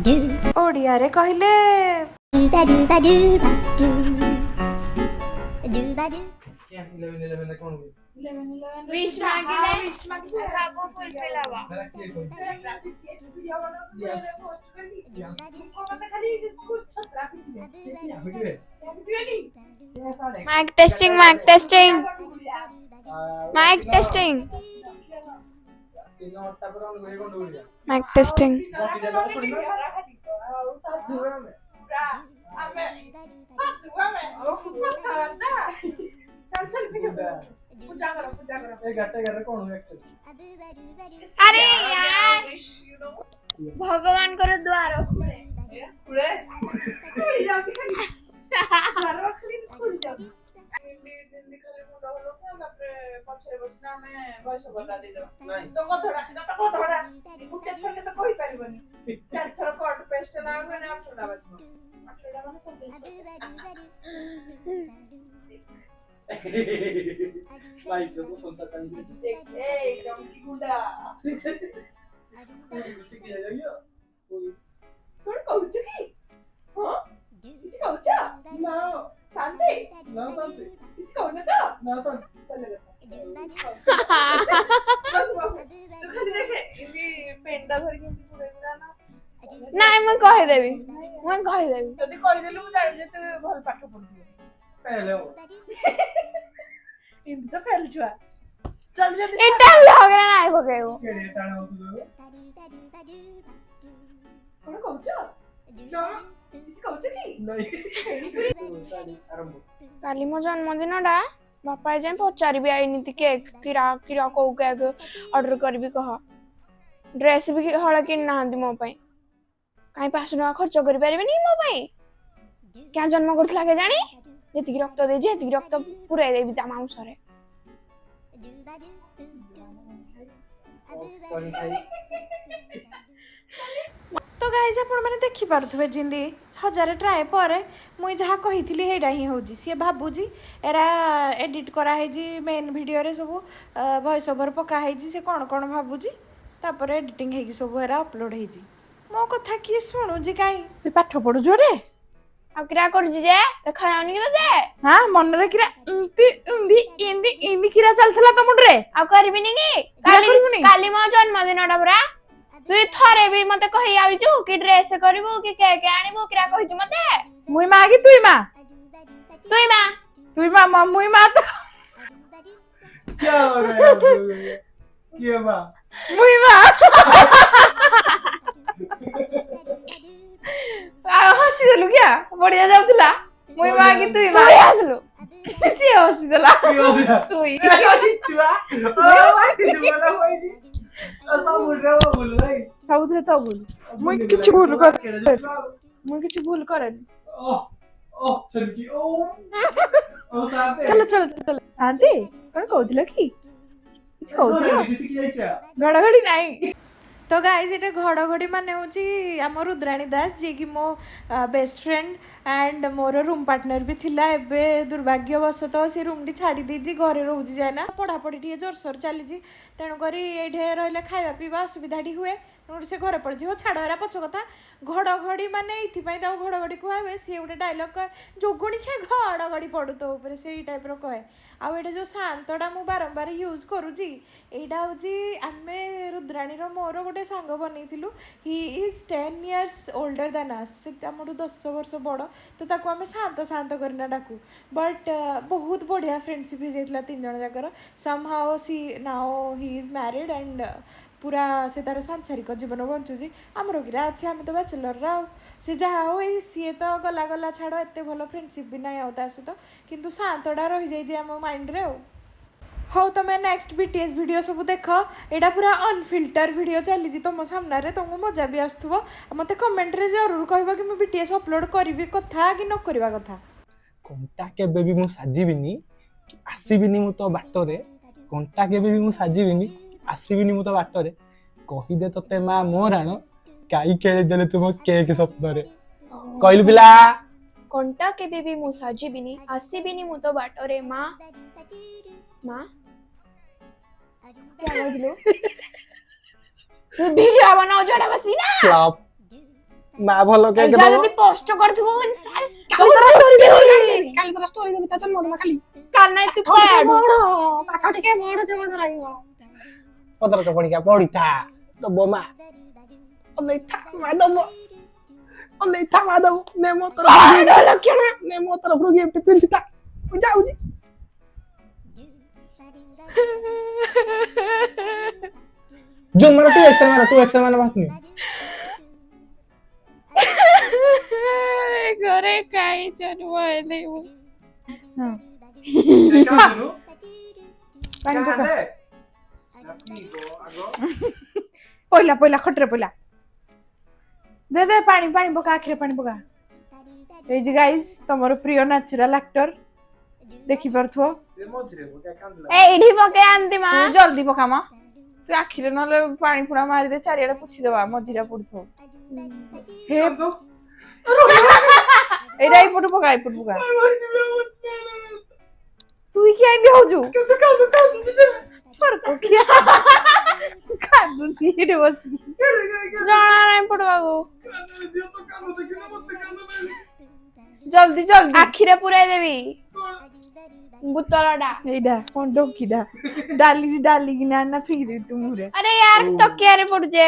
ओडिया रे कहले विश मांगिले सब फुलफिल हवा mic testing mic testing mic testing mic testing अरे यार भगवान कर द्वार ନାଇଁ ମୁଁ କହିଦେବି ଯଦି କହିଦେଲୁ ମୁଁ ଜାଣିବି ଯେ ତୁ ଭଲ ପାଠ ପଢୁଥିବୁ ଏମିତି ତ ଫେଲ ଛୁଆ ଚଲ ଯଦି ଏଟା ଭଗରା ନାଇଁ ପକେଇବୁ କଣ କହୁଛ କିଛି କହୁଛ କି କାଲି ମୋ ଜନ୍ମଦିନଟା ବାପା ଯାଏଁ ପଚାରିବି ଆଇନିତି କେକ୍ କିରା କୋଉ କେକ୍ ଅର୍ଡର କରିବି କହ ଡ୍ରେସ୍ ବି ହଳେ କିଣି ନାହାନ୍ତି ମୋ ପାଇଁ କାଇଁ 500 ଟଙ୍କା ଖର୍ଚ୍ଚ କରିପାରିବେନି ମୋ ପାଇଁ क्या जन्म करथिला के जानी जेतिକି रक्त देजी हेतिକି रक्त पुराई देबी ता मांसरे तो गाइस आपण माने देखि पारुथबे जिंदी हजार ट्राए पर मुई जहा कहिथिली हेडा ही होजी सी भाबुजी एरा एडिट करा है जी मेन वीडियो रे सब वॉइस ओवर पका है जी से कोन कोन भाबुजी तापर एडिटिंग है कि सब एरा अपलोड है जी मो कथा की सुनु जी काई तू पाठ पढु जोरे आ किरा कर जी जे देखा जाउनी कि दे हां मन रे किरा इंदी किरा चलथला त मुंडरे आ करबी नी की काली मो जन्मदिनटा बरा तू थरे भी मते कहि आइजु कि ड्रेस करबो कि केक आनिबो किरा कहिजु मते मुई मा कि तुई मा मुई मा तो क्या हो रहा है ये मां मुई मा हसी देलु क्या बढ़िया जाउतला मुई मा कि तुई मा हसलु सी हसी देला तुई छुआ जुवाला होई सब बोल भाई सबुतरे तो बोल मुई किछ भूल करे ओ चलकी ओ शांति चलो शांति कौन कहथिल कि किछ कहथिल किसी की जाइछा घड़घड़ी नहीं तो गाइस ये घड़घड़ी माने होची आम रुद्राणी दास जी की मो best friend and more room partner भी थिला एबे दुर्भाग्यवशत से रूम टी छाड़ी दीजी घरे रोजी जाए ना पढ़ापढ़ी टी जोरसोर चली तेणुक ये रही खावा पीवा असुविधा हुए से घरे पड़ छाड़ एरा पछ कथा घड़घड़ी माने ये घड़घड़ी कहे सी गोटे डायलग जोगुणी क्या घड़घड़ी पड़ू तो ऊपर से टाइप कहे आउ ये जो शांतटा मु बारंबार यूज करुँची यहाँ हूँ आम रुद्राणी मोर गोटे सांग बनईलु he is 10 years older than us आम 10 वर्ष बड़ तो ताको आम शांत शांत करना डाकू बट बहुत बढ़िया फ्रेंडशिप हो जाता 3 जन जाकर somehow see now he is married and पूरा से तार सांसारिक जीवन बंचुची आमर गिरा अच्छे आम तो बैचलर से जहाँ हो सी तो गला गला छाड़ एत भल फ्रेंडशिप भी ना आता सहित किंतु शांतटा रही जाए आम माइंड रे हो तुम्हें नेक्स्ट बीटीएस वीडियो सब देख एटा पूरा अनफिल्टर वीडियो चली तुम सामने तुमको मजा भी आसुव मत कमेंट रे जरूर कहब कि मैं बीटीएस अपलोड करी कथा कि न करवा कथा कंटा केबे भी मु साजिबिनी आसीबिनी मु तो बाटरे कंटा केबे भी मु साजिबिनी आसीबिनी मु तो बाटरे कहि दे तते मां मो राण काई खेले देले तुम केक स्वप्न रे कहलु पिला कंटा केबे भी मु साजिबिनी आसीबिनी मु तो बाटरे मां मां क्या बोलू तू वीडियो बनाओ जड़ा बसी ना फ्लॉप ମା ଭଲ କେକ୍ ଏଇଟା ଦବ ଯଦି ପୋଷ୍ଟ କରିଥିବ କାଲି ତୋର ଷ୍ଟୋରି ଦେବି କାଲି ତୋର ଷ୍ଟୋରି ଦେବି ତା ଜନ୍ମଦିନ ଖାଲି କାନାଇ ତୁ ପଳାଡୁ ପାଠ ଟିକେ ବଡ ଜମା ଧରାଇବ ପଦର ଚପଣିକା ପଡିଥା ଦବ ମା ଅନେଇଥା ମା ଦବ ଅନେଇଥା ମା ଦବ ନେ ମୋ ତରଫରୁ ଲକ୍ଷଣ ନେ ମୋ ତରଫରୁ ଗିଫ୍ଟ ପିନ୍ଧିଥା ମୁଁ ଯାଉଛି ଜୁମ୍ ମାର 2x ମାର ବାହାରୁନି ଘରେ କାଇଁ ଜନ୍ମ ହେଲେ ପାଣି ପକା ପଇଲା ପଇଲା ଖଟରେ ପଇଲା ଦେ ଦେ ପାଣି ପାଣି ପକା ଆଖିରେ ପାଣି ପକା এই যে গাইস তোমার প্রিয় ন্যাচুরাল আক্টর দেখি পারথো এইଠି ପକେଇ ଆନ୍ତି ମା ତୁ ଜଲ୍ଦି ପକା ମା ତୁ ଆଖିରେ ନହେଲେ ପାଣି ପୁଣା ମାରି ଦେ ଚାରିଆଡେ ପୋଛି ଦେବା ମଝିରେ ପଡୁଥିବ ହେ ଏଇଟା ଏଇପଟୁ ପକା ଏଇପଟୁ ପକା তুই কি আইndi হউଛୁ କାନ୍ଦୁଛି ଏଠି ବସିକି ଜଣା ନାହିଁ ପଡବାକୁ ଜଲ୍ଦି ଜଲ୍ଦି ଆଖିରେ ପୁରାଇ ଦେବି ବୁତଳଟା ଏଇଟା କଣ ଡଙ୍କିଟା ଡାଲି ଡାଲି କିନା ନା ଫିଙ୍ଗି ତୁ ମୁହଁରେ ଆରେ यार ତକିଆରେ ପଡୁଛେ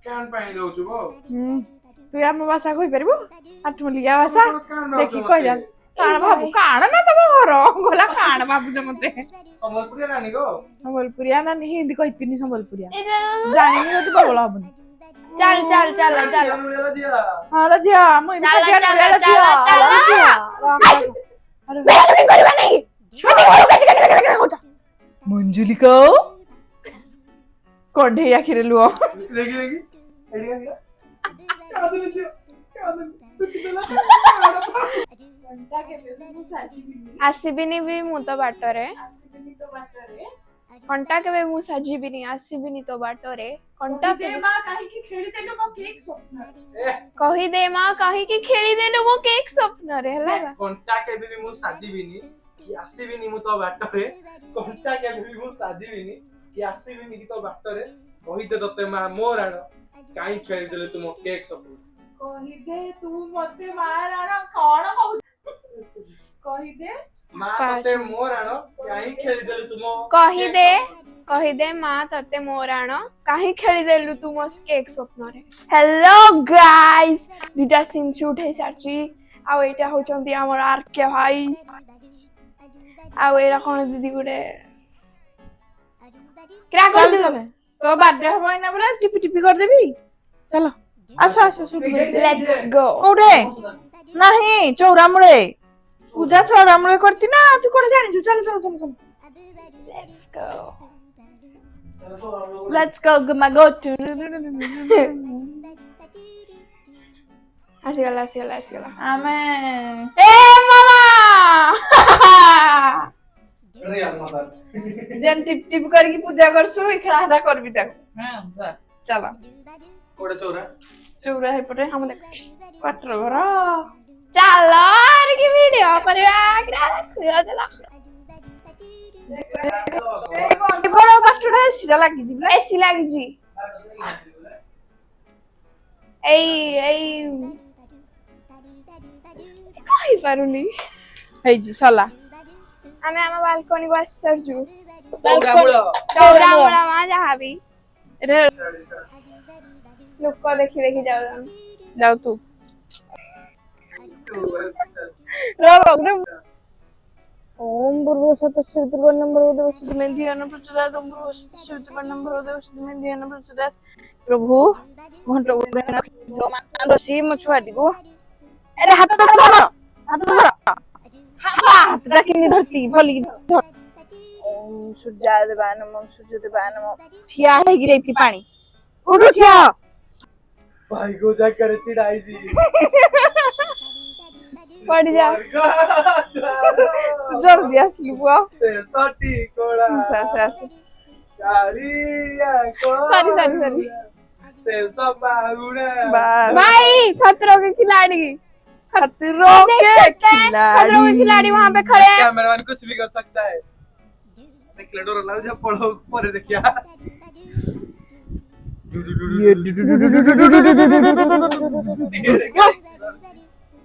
କାନ ପାଣି ଦଉଛୁ ବୋ ତୁ ଆମ ଭାଷା କହିପାରିବୁ ଆଠମଲ୍ଲିକା ଭାଷା ଦେଖି କହିଲା କାଣ ଭାବୁ କାଣ ନା ତମ ଘର ଗଲା କାଣ ଭାବୁଛ ମତେ ସମ୍ବଲପୁରିଆ ନାନୀ ଗୋ ସମ୍ବଲପୁରିଆ ନା ହିନ୍ଦୀ କହିଥିନି ସମ୍ବଲପୁରିଆ ଜାଣିନି ଯଦି ପ୍ରବଳ ହବନି ଚାଲ ଚାଲ ଚାଲ ଚାଲ ହଁ ରେ ଝିଅ ମୁଁ ଚାଲ, ଚାଲ ଚାଲ, ଝିଅ ଚାଲ, ରେ ଝିଅ ବେସରୀ କରିବା ନାହିଁ ମଞ୍ଜୁଲିକା କଢେଇ ଆଖିରେ ଲୁହ ଦେଖି ଦେଖି ଏଡିଆ କିରା କାଦୁନି ଝିଅ କାଦୁନି ପିଟିଦେଲା ଆସିବିନି ବି ମୁଁ ତ ବାଟରେ କଣ୍ଟା କେବେ ମୁଁ ସାଜିବିନି ଆସିବିନି ତ ବାଟରେ କଣ୍ଟା କେବେ କହିଦେ ମା କାହିଁକି ଖେଳିଦେଲୁ ମୋ କେକ୍ ସ୍ୱପ୍ନରେ ହେଲା କଣ୍ଟା କେବେ ବି ମୁଁ ସାଜିବିନି କି ଆସିବିନି ମୁଁ ତ ବାଟରେ କଣ୍ଟା କେବେ ବି ମୁଁ ସାଜିବିନି କି ଆସିବିନି କି ତ ବାଟରେ କହିଦେ ତତେ ମା ମୋ ରାଣ କାହିଁ ଖେଳିଦେଲେ ତୁ ମୋ କେକ୍ ସବୁ କହିଦେ ତୁ ମତେ ମା ରାଣ କଣ କହୁଛୁ କହିଦେ ମା ତତେ ମୋ ରାଣ କାହିଁ ଖେଳିଦେଲେ ତୁ ମୋ କହିଦେ ମା ତତେ ମୋ ରାଣ କାହିଁ ଖେଳିଦେଲୁ ତୁ ମୋ କେକ୍ ସ୍ୱପ୍ନରେ ହ୍ୟାଲୋ ଗାଇସ୍ ଦୁଇଟା ସିନ୍ ସୁଟ୍ ହେଇସାରିଛି ଆଉ ଏଇଟା ହଉଛନ୍ତି ଆମର ଆର୍କେ ଭାଇ ଆଉ ଏଇଟା କଣ ଦିଦି ଗୋଟେ କିରା କରୁଛୁ ତୋ ବାର୍ଥଡେ ହବ ଏଇନା ବୋଲେ ଟିପି ଟିପି କରିଦେବି ଚାଲ ଆସ ଆସ ଲେଟ୍ସ ଗୋ କୋଉଠେ ନାହିଁ ଚୌରାମୂଳେ ପୂଜା ଚୌରାମୂଳେ କରିତି ନା ତୁ କୋଉଠି ଜାଣିଛୁ ଚାଲ ଚାଲ ଚାଲ ଚାଲ Let's go Guma go to ଆସିଗଲା ଆମେ ଏ ମାମା ଯେନ୍ ଟିପ ଟିପ କରିକି ପୂଜା କରଛୁ ଏ ଖେଳା ହେଟା କରିବି ତାକୁ ଚାଲ କୋଡେ ଚୌରା ଚୌରା ହେପଟେ ଆମ ଦେଖ କ୍ୱାଟର ଘର ଚାଲ କି ଭିଡିଓ କରିବା ବଡ ପାଠଟା ଏସିଟା ଲାଗିଛି ଏସି ଲାଗିଛି ଏଇ କହିପାରୁନି ହେଇଛି ସଲା ଆମେ ଆମ ବାଲକୋନି କୁ ଆସି ସାରିଛୁ ଚୌରାମୂଳ ମା ଯାହାବି ଲୋକ ଦେଖି ଦେଖି ଯାଉଛନ୍ତି ଯାଉ ତୁ ओम भूर्भुवस्सुः तत्सवितुर्वरेण्यं भर्गो देवस्य धियो यो न प्रचोदयात् ओम भूर्भुवस्सुः तत्सवितुर्वरेण्यं भर्गो देवस्य धियो यो न प्रचोदयात् प्रभु घंटा गुडे रसी मो छुआटी को अरे हाथ धर हाथटा किनी धरती भली धर ओम सूर्याय देवाय नमः सूर्य देवाय नमः ठिया हेगी रेती पानी उठ ठिया भाई को जाकर चिढ़ाई जी पड़ जा तू जल्दी आसलु बुआ सटी कोड़ा सारिया को सॉरी से सब बाहुड़ा भाई खतरों के खिलाड़ी खतरों के खिलाड़ी वहाँ पे खड़े हैं कैमरामैन कुछ भी कर सकता है देख ले डोर लाओ जब पढ़ो पर देखिया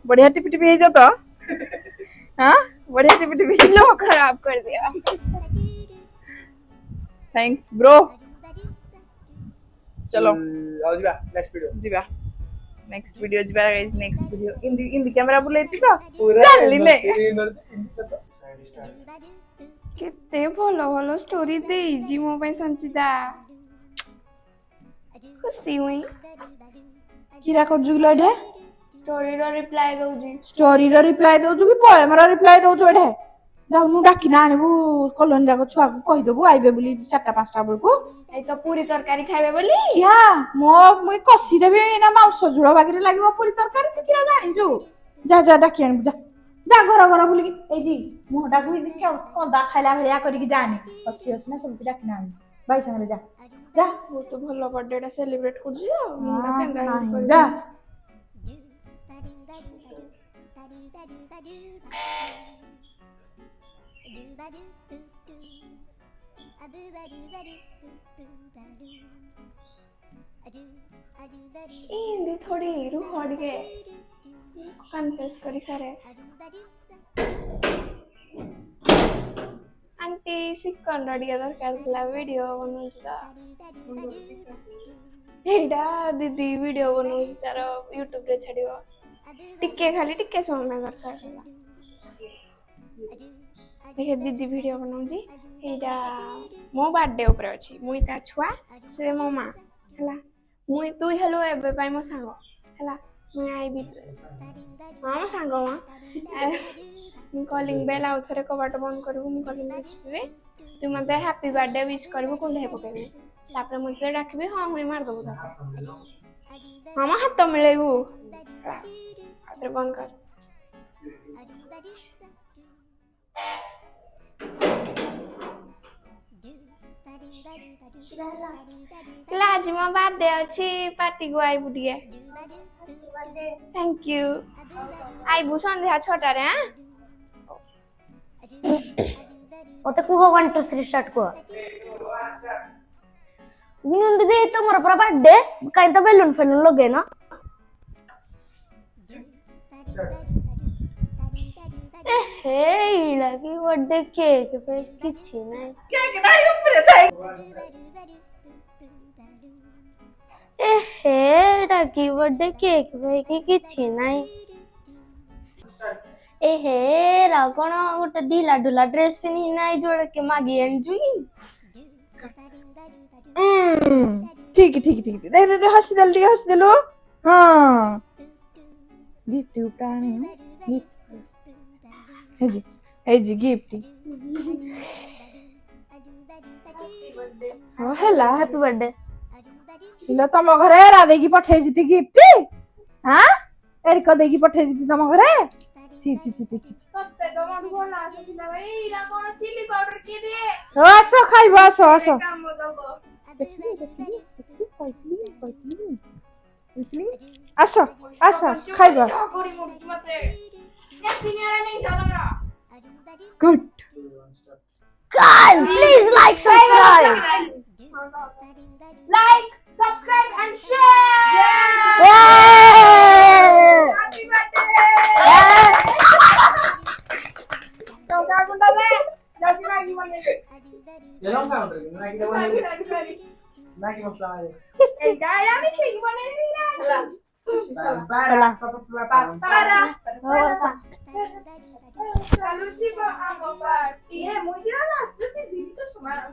बढ़िया टिपी टिपी है तो हाँ बढ़िया टिपी टिपी है लोग खराब कर दिया। थैंक्स ब्रो चलो ଆଉ ଯିବା ନେକ୍ସଟ ଭିଡିଓ ଯିବା ନେକ୍ସଟ ଭିଡିଓ ଯିବା ଗାଇस ନେକ୍ସଟ ଭିଡିଓ ଇନ୍ଦି କ୍ୟାମେରା ବୁଲେଇତି ତ ଚାଲିଲେ କେତେ ଭଲ ଭଲ ଷ୍ଟୋରି ଦେଇଛି ମୋ ପାଇଁ ସଞ୍ଚିତା। ଖୁସି ହୁଇ କିରା କରୁଛୁ କିଲୋ ଏଠେ ଷ୍ଟୋରିର ରିପ୍ଲାଏ ଦଉଛି। ଷ୍ଟୋରିର ରିପ୍ଲାଏ ଦଉଛୁ କି ପଏମର ରିପ୍ଲାଏ ଦଉଛୁ ଏଠେ ଯାଉନୁ ଡାକିନା ଆଣିବୁ କଲୋନି ଯାକ ଛୁଆକୁ କହିଦବୁ ଆଇବେ ବୋଲି 4ଟା 5ଟା ବେଳକୁ ଏଇ ତ ପୁରୀ ତରକାରୀ ଖାଇବେ ବୋଲି। କିଆ ମୁଇଁ କଷିଦେବି ନା ମାଉସ ଝୋଳ ବାଗରେ ଲାଗିବ ପୁରୀ ତରକାରୀ ତୁ କିରା ଜାଣିଛୁ ଯା ଯା ଡାକି ଆଣିବୁ ଯା ଯା ଘର ଘର ବୁଲିକି ଏଇଠି ମୁହଁଟାକୁ କନ୍ଦା ଖାଇଲା ଭଳିଆ କରିକି ଯାଆନି ହସି ହସି ନା ସବୁଠି ଡାକିନା ଆଣିବୁ ଭାଇ ସାଙ୍ଗରେ ଯା ଯା ବହୁତ ଭଲ ବର୍ଥଡେ ଟା ସେଲିବ୍ରେଟ କରୁଛି ଆଉ ମୁଣ୍ଡ କେନ୍ଦା ନାହିଁ, କରିବି। ଯା ଏମିତି ଥୋଡ଼ି ରୁହ ଟିକେ କନଫ୍ୟୁଜ କରି ସାରେ। ଆଣ୍ଟି ଚିକନ ଟିକେ ଦରକାର ଥିଲା ଭିଡିଓ ବନଉଛି ତ ଏଇଟା ଦିଦି ଭିଡିଓ ବନଉଛି ତାର ୟୁଟ୍ୟୁବ ରେ ଛାଡିବ ଟିକେ ଖାଲି ଟିକେ ସମୟ ଦରକାର ହେଲା। ଦେଖେ ଦିଦି ଭିଡିଓ ବନଉଛି ଏଇଟା ମୋ ବାର୍ଥଡେ ଉପରେ ଅଛି ମୁଇଁ ତା ଛୁଆ ସେ ମୋ ମା ହେଲା ମୁଇଁ ତୁଇ ହେଲୁ ଏବେ ପାଇଁ ମୋ ସାଙ୍ଗ ହେଲା ମୁଇଁ ଆଇବି ହଁ ମୋ ସାଙ୍ଗ ମା ମୁଁ କଲିଂ ବେଲ୍ ଆଉ ଥରେ କବାଟ ବନ୍ଦ କରିବୁ ମୁଁ କଲିଂ ବେଲ୍ ଚିପିବି ତୁ ମତେ ହ୍ୟାପି ବାର୍ଥଡେ ୱିଶ୍ କରିବୁ କୁଣ୍ଢେଇ ପକେଇବି ତାପରେ ମୁଁ ତତେ ଡାକିବି ହଁ ହୁଇ ମାରିଦବୁ ତାପରେ ହଁ ମୋ ହାତ ମିଳେଇବୁ ଆଉ ଥରେ ବନ୍ଦ କର। ଆଜି ମୋ ବାର୍ଥଡେ ଅଛି ପାର୍ଟିକୁ ଆଇବୁ ଟିକେ। ଥ୍ୟାଙ୍କ ୟୁ ଆଇବୁ ସନ୍ଧ୍ୟା 6ଟାରେ ଆଁ मत कुह 1 2 3 स्टार्ट कुह दीदी तुमर पूरा बर्थडे कहीं तो बेलून फेलून लगे ना हे लगी बर्थडे केक पे किछि नहीं हे लगी बर्थडे केक पे किछि नहीं ए हे रा कोन गोटे ढीला ढुला ड्रेस पिनी नाइ जोड़े के मागी एंजू ठीक ठीक ठीक दे दे हंसी देलु हाँ गिफ्ट उठाने गिफ्ट हे जी गिफ्ट ହଁ ହେଲା हैप्पी बर्थडे କିଲୋ ତମ ଘରେ ଏରା ଦେଇକି ପଠେଇଛି गिफ्ट ହାଁ ଏରିକ ଦେଇକି ପଠେଇଛି ତମ ଘରେ ଛି ଛି ଛି ଛି ଛି ତତେ ତ ମଠୁ ଭଲ ଆସୁଥିଲା ଭାଇ ଏଇଟା କଣ ଚିଲି ପାଉଡର କିଏ ଦିଏ ଆସ ଖାଇବ ଆସ ଆସ କାମ ଦବ ଆସ ଆସ ଆସ ଖାଇବ ଆସ କରି ମୁଡୁଛି ମତେ କିନିଆରା ନେଇ ଯାଅ ତମର good guys please like subscribe like subscribe and share yeah happy birthday तो क्या गुंडा ले जाती मैगी बने ये लोग क्या कर रहे हैं मैगी बने मैगी मसला है ए डायरा में मैगी बने नहीं ना चला Saluti ko ang mga tiye mo. Hindi na, dito sa mga.